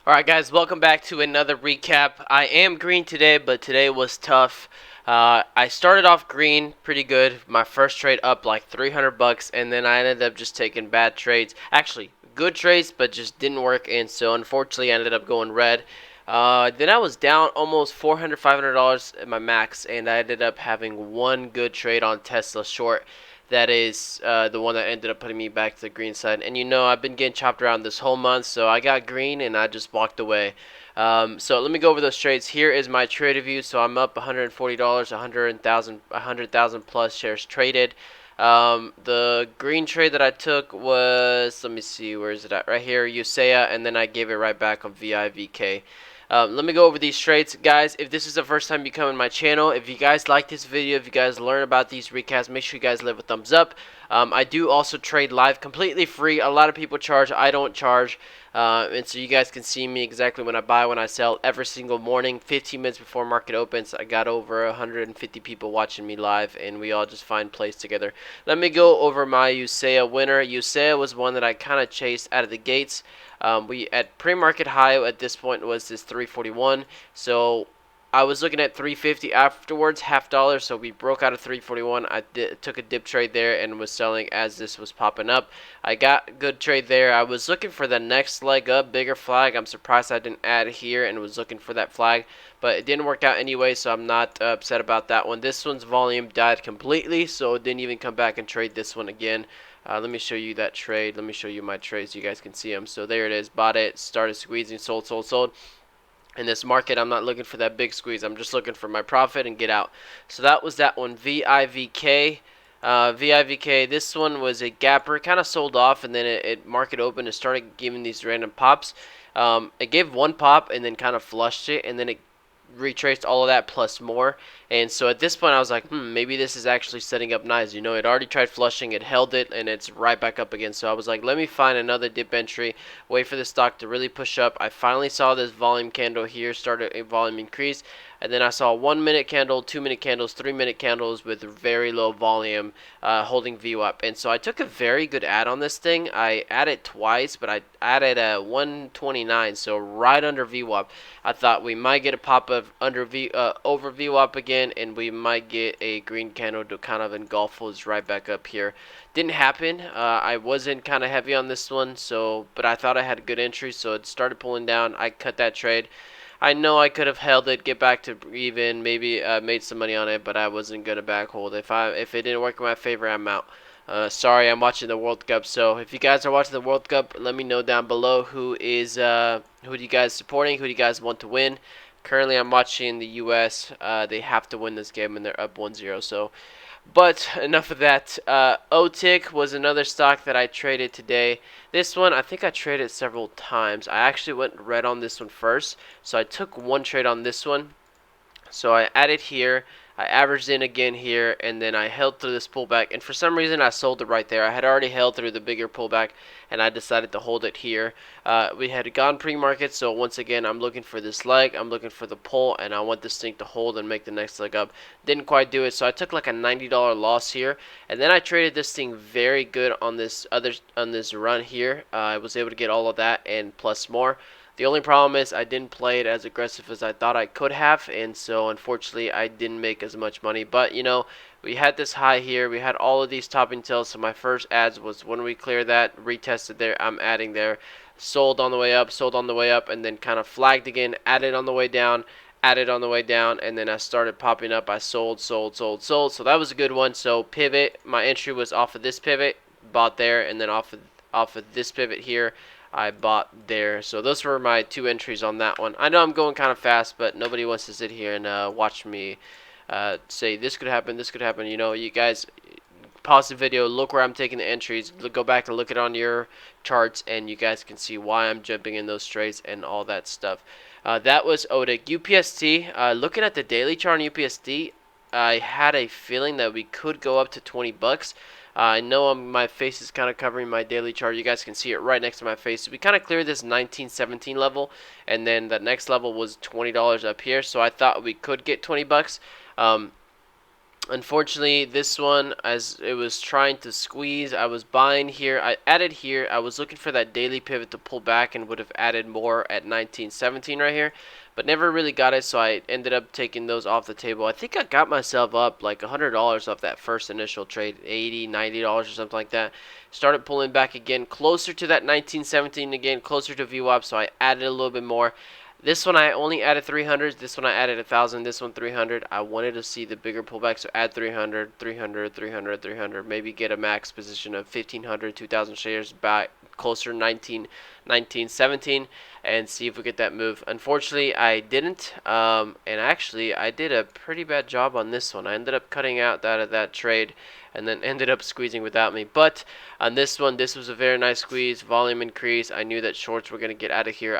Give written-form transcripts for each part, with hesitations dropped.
Alright guys, welcome back to another recap. I am green today, but today was tough. I started off green pretty good. My first trade up like 300 bucks, and then I ended up just taking bad trades. Actually, good trades, but just didn't work, and so unfortunately I ended up going red. Then I was down almost $400, $500 at my max, and I ended up having one good trade on Tesla short. That is the one that ended up putting me back to the green side. And you know, I've been getting chopped around this whole month, so I got green and I just walked away. So let me go over those trades. Here is my trade review. So I'm up $140, 100,000 plus shares traded. The green trade that I took was, let me see, where is it at? Right here, USEA, and then I gave it right back on VIVK. Let me go over these trades, guys. If this is the first time you come in my channel, if you guys like this video, if you guys learn about these recaps, make sure you guys leave a thumbs up. I do also trade live completely free. A lot of people charge, I don't charge. And so you guys can see me exactly when I buy, when I sell, every single morning, 15 minutes before market opens. I got over 150 people watching me live, and we all just find plays together. Let me go over my USEA winner. USEA was one that I kind of chased out of the gates. We at pre-market high at this point was this 341. So I was looking at 350 afterwards, $0.50, so we broke out of 341. I took a dip trade there and was selling as this was popping up. I got a good trade there. I was looking for the next leg up, bigger flag. I'm surprised I didn't add here and was looking for that flag, but it didn't work out anyway, so I'm not upset about that one. This one's volume died completely, so it didn't even come back and trade this one again. Let me show you that trade. Let me show you my trades so you guys can see them. So there it is. Bought it, started squeezing, sold, sold, sold. In this market, I'm not looking for that big squeeze. I'm just looking for my profit and get out. So that was that one, VIVK. VIVK, this one was a gapper, kind of sold off, and then it market opened and started giving these random pops. It gave one pop and then kind of flushed it, and then it retraced all of that plus more. And so at this point I was like, maybe this is actually setting up nice. You know, it already tried flushing, it held it, and it's right back up again. So I was like, let me find another dip entry, wait for the stock to really push up. I finally saw this volume candle here, started a volume increase, and then I saw 1 minute candle, 2 minute candles, 3 minute candles with very low volume holding VWAP. And so I took a very good add on this thing. I added twice, but I added a 129, so right under VWAP. I thought we might get a pop of over VWAP again, and we might get a green candle to kind of engulf us right back up here. Didn't happen. I wasn't kind of heavy on this one, so but I thought I had a good entry, so it started pulling down. I cut that trade. I know I could have held it, get back to even, maybe made some money on it, but I wasn't gonna back hold. If it didn't work in my favor, I'm out. Sorry, I'm watching the World Cup. So if you guys are watching the World Cup, let me know down below who do you guys supporting, who do you guys want to win. Currently, I'm watching the U.S. They have to win this game, and they're up 1-0. So, but enough of that. OTIC was another stock that I traded today. This one, I think I traded several times. I actually went red on this one first, so I took one trade on this one. So I added here, I averaged in again here, and then I held through this pullback, and for some reason I sold it right there. I had already held through the bigger pullback, and I decided to hold it here. We had gone pre-market, so once again I'm looking for this leg, I'm looking for the pull, and I want this thing to hold and make the next leg up. Didn't quite do it, so I took like a $90 loss here, and then I traded this thing very good on this run here. I was able to get all of that and plus more. The only problem is I didn't play it as aggressive as I thought I could have, and so unfortunately I didn't make as much money. But you know, we had this high here, we had all of these topping tails, so my first ads was when we clear that, retested there, I'm adding there, sold on the way up, sold on the way up, and then kind of flagged again, added on the way down, added on the way down, and then I started popping up. I sold, sold, sold, sold. So that was a good one. So pivot, my entry was off of this pivot, bought there, and then off of this pivot here, I bought there. So those were my two entries on that one. I know I'm going kind of fast, but nobody wants to sit here and watch me say this could happen, this could happen. You know, you guys pause the video, look where I'm taking the entries, go back and look it on your charts, and you guys can see why I'm jumping in those trades and all that stuff. That was OTIC. UPST, looking at the daily chart on UPST, I had a feeling that we could go up to 20 bucks. I know my face is kind of covering my daily chart. You guys can see it right next to my face. So we kind of cleared this 1917 level, and then the next level was $20 up here. So I thought we could get 20 bucks. Unfortunately, this one, as it was trying to squeeze, I was buying here. I added here. I was looking for that daily pivot to pull back and would have added more at 1917 right here, but never really got it, so I ended up taking those off the table. I think I got myself up like $100 off that first initial trade, $80, $90 or something like that. Started pulling back again, closer to that 1917 again, closer to VWAP, so I added a little bit more. This one I only added 300. This one I added 1,000. This one 300. I wanted to see the bigger pullback, so add 300, 300, 300, 300. Maybe get a max position of 1,500, 2,000 shares back closer 1917, and see if we get that move. Unfortunately, I didn't. And actually, I did a pretty bad job on this one. I ended up cutting out that trade, and then ended up squeezing without me. But on this one, this was a very nice squeeze, volume increase. I knew that shorts were going to get out of here.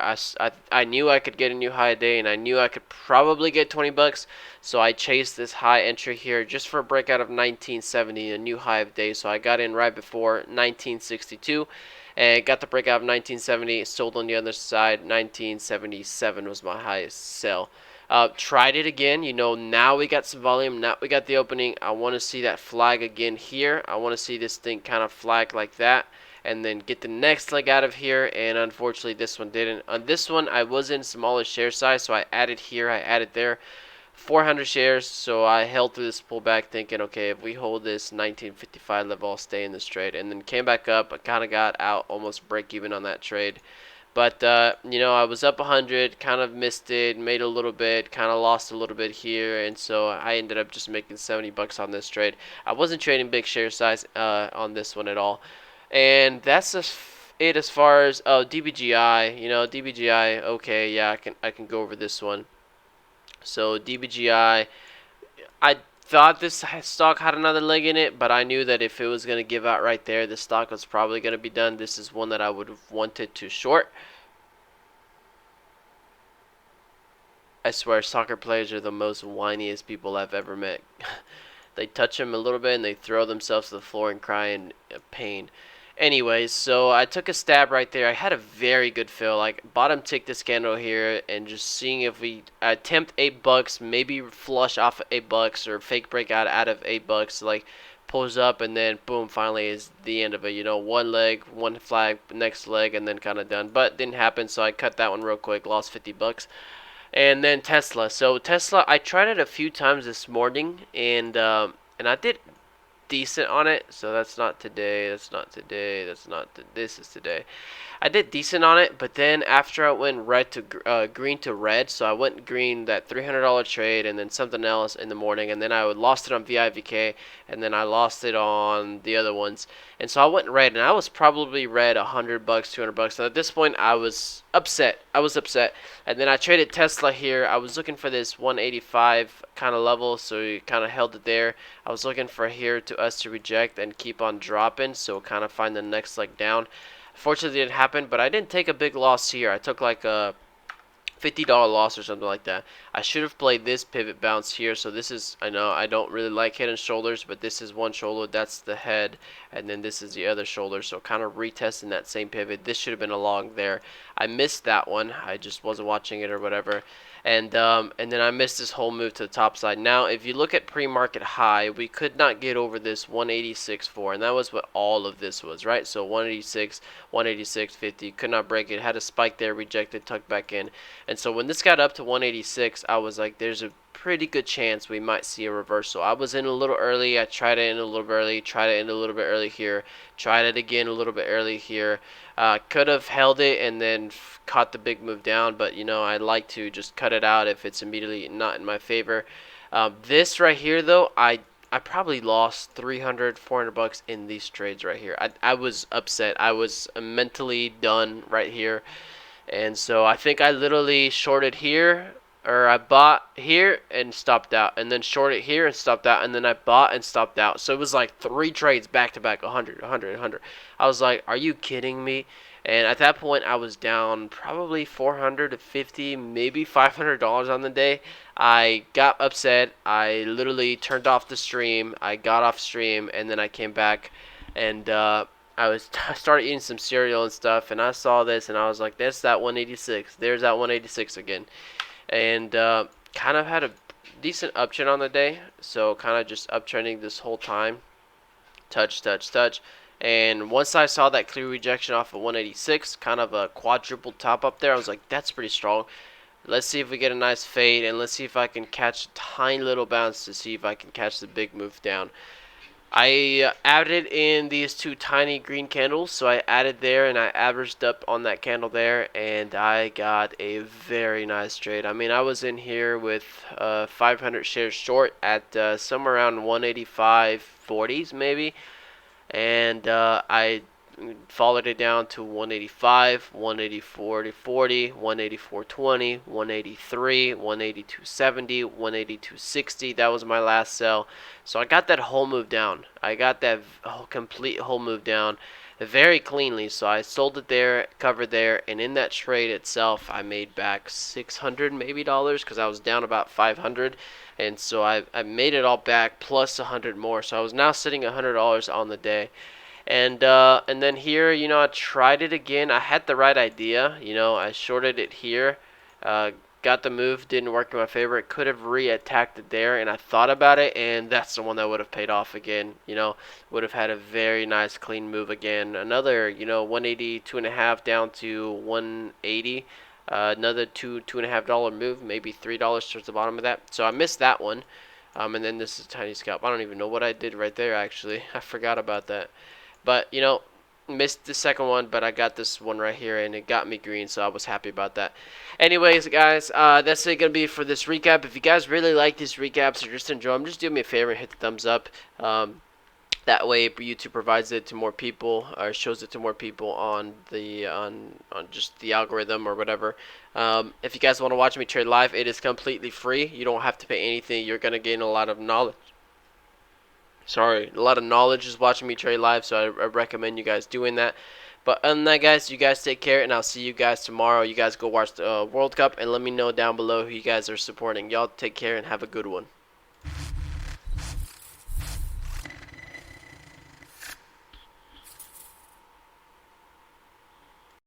I knew I could get a new high a day, and I knew I could probably get 20 bucks. So I chased this high entry here just for a breakout of 1970, a new high of day. So I got in right before 1962. And got the breakout of 1970, sold on the other side. 1977 was my highest sell. Tried it again. Now we got some volume. Now we got the opening. I want to see that flag again here. I want to see this thing kind of flag like that, and then get the next leg out of here. And unfortunately, this one didn't. On this one, I was in smaller share size, so I added here. I added there. 400 shares, so I held through this pullback thinking, okay, if we hold this 1955 level, I'll stay in this trade. And then came back up. I kind of got out, almost break even on that trade. But, I was up 100, kind of missed it, made a little bit, kind of lost a little bit here, and so I ended up just making 70 bucks on this trade. I wasn't trading big share size on this one at all. And that's just it as far as DBGI. DBGI, okay, yeah, I can go over this one. So DBGI, I thought this stock had another leg in it, but I knew that if it was going to give out right there, the stock was probably going to be done. This is one that I would have wanted to short. I swear, soccer players are the most whiniest people I've ever met. They touch them a little bit and they throw themselves to the floor and cry in pain. Anyways, so I took a stab right there. I had a very good fill, like bottom tick this candle here, and just seeing if we attempt $8, maybe flush off of $8 or fake breakout out of $8, like pulls up and then boom, finally is the end of it. One leg, one flag, next leg, and then kind of done. But didn't happen, so I cut that one real quick, lost 50 bucks. And then Tesla. So Tesla, I tried it a few times this morning, and I did decent on it. So that's not today. That's not today. That's not. This is today. I did decent on it, but then after I went red to green to red, so I went green that $300 trade, and then something else in the morning, and then I lost it on VIVK, and then I lost it on the other ones, and so I went red, and I was probably red $100, $200, and at this point I was upset. And then I traded Tesla here. I was looking for this 185 kind of level, so we kind of held it there. I was looking for here to us to reject and keep on dropping, so kind of find the next leg down. Fortunately, it didn't happen, but I didn't take a big loss here. I took like a $50 loss or something like that. I should have played this pivot bounce here. So this is, I know I don't really like head and shoulders, but this is one shoulder, that's the head, and then this is the other shoulder. So kind of retesting that same pivot. This should have been a long there. I missed that one. I just wasn't watching it or whatever. And then I missed this whole move to the top side. Now, if you look at pre-market high, we could not get over this 186.4, and that was what all of this was, right? So 186, 186.50, could not break it. Had a spike there, rejected, tucked back in. And so when this got up to 186, I was like, there's a pretty good chance we might see a reversal. I was in a little early. I tried it in a little bit early, tried it in a little bit early here, tried it again a little bit early here. Could have held it and then caught the big move down, but I like to just cut it out if it's immediately not in my favor. This right here though, I probably lost 300, 400 bucks in these trades right here. I was upset. I was mentally done right here. And so I think I literally shorted here, or I bought here and stopped out, and then shorted here and stopped out, and then I bought and stopped out. So it was like 3 trades back to back, 100, 100, 100. I was like, are you kidding me? And at that point, I was down probably $400 to $50, maybe $500 on the day. I got upset. I literally turned off the stream. I got off stream, and then I came back, and I started eating some cereal and stuff, and I saw this, and I was like, "There's that 186. There's that 186 again," and kind of had a decent uptrend on the day, so kind of just uptrending this whole time. Touch, touch, touch. And once I saw that clear rejection off of 186, kind of a quadruple top up there, I was like, that's pretty strong. Let's see if we get a nice fade, and let's see if I can catch a tiny little bounce to see if I can catch the big move down. I added in these two tiny green candles, so I added there and I averaged up on that candle there, and I got a very nice trade. I mean, I was in here with 500 shares short at somewhere around 185.40s maybe, and I followed it down to 185, 184.40, 184.20, 183, 182.70, 182.60. That was my last sell. So I got that whole move down. I got that complete whole move down very cleanly. So I sold it there, covered there, and in that trade itself, I made back 600 maybe dollars because I was down about 500. And so I made it all back plus 100 more. So I was now sitting $100 on the day. And then here, I tried it again. I had the right idea. I shorted it here. Got the move, didn't work in my favor. It could have re-attacked it there, and I thought about it, and that's the one that would have paid off again. Would have had a very nice clean move again. Another, 182 and a half down to 180. Another $2.5 move, maybe $3 towards the bottom of that. So I missed that one. And then this is a tiny scalp. I don't even know what I did right there, actually. I forgot about that. But, missed the second one, but I got this one right here, and it got me green, so I was happy about that. Anyways, guys, that's it going to be for this recap. If you guys really like these recaps or just enjoy them, just do me a favor and hit the thumbs up. That way, YouTube provides it to more people, or shows it to more people on the on just the algorithm or whatever. If you guys want to watch me trade live, it is completely free. You don't have to pay anything. You're going to gain a lot of knowledge. A lot of knowledge is watching me trade live, so I recommend you guys doing that. But other than that, guys, you guys take care, and I'll see you guys tomorrow. You guys go watch the World Cup, and let me know down below who you guys are supporting. Y'all take care and have a good one.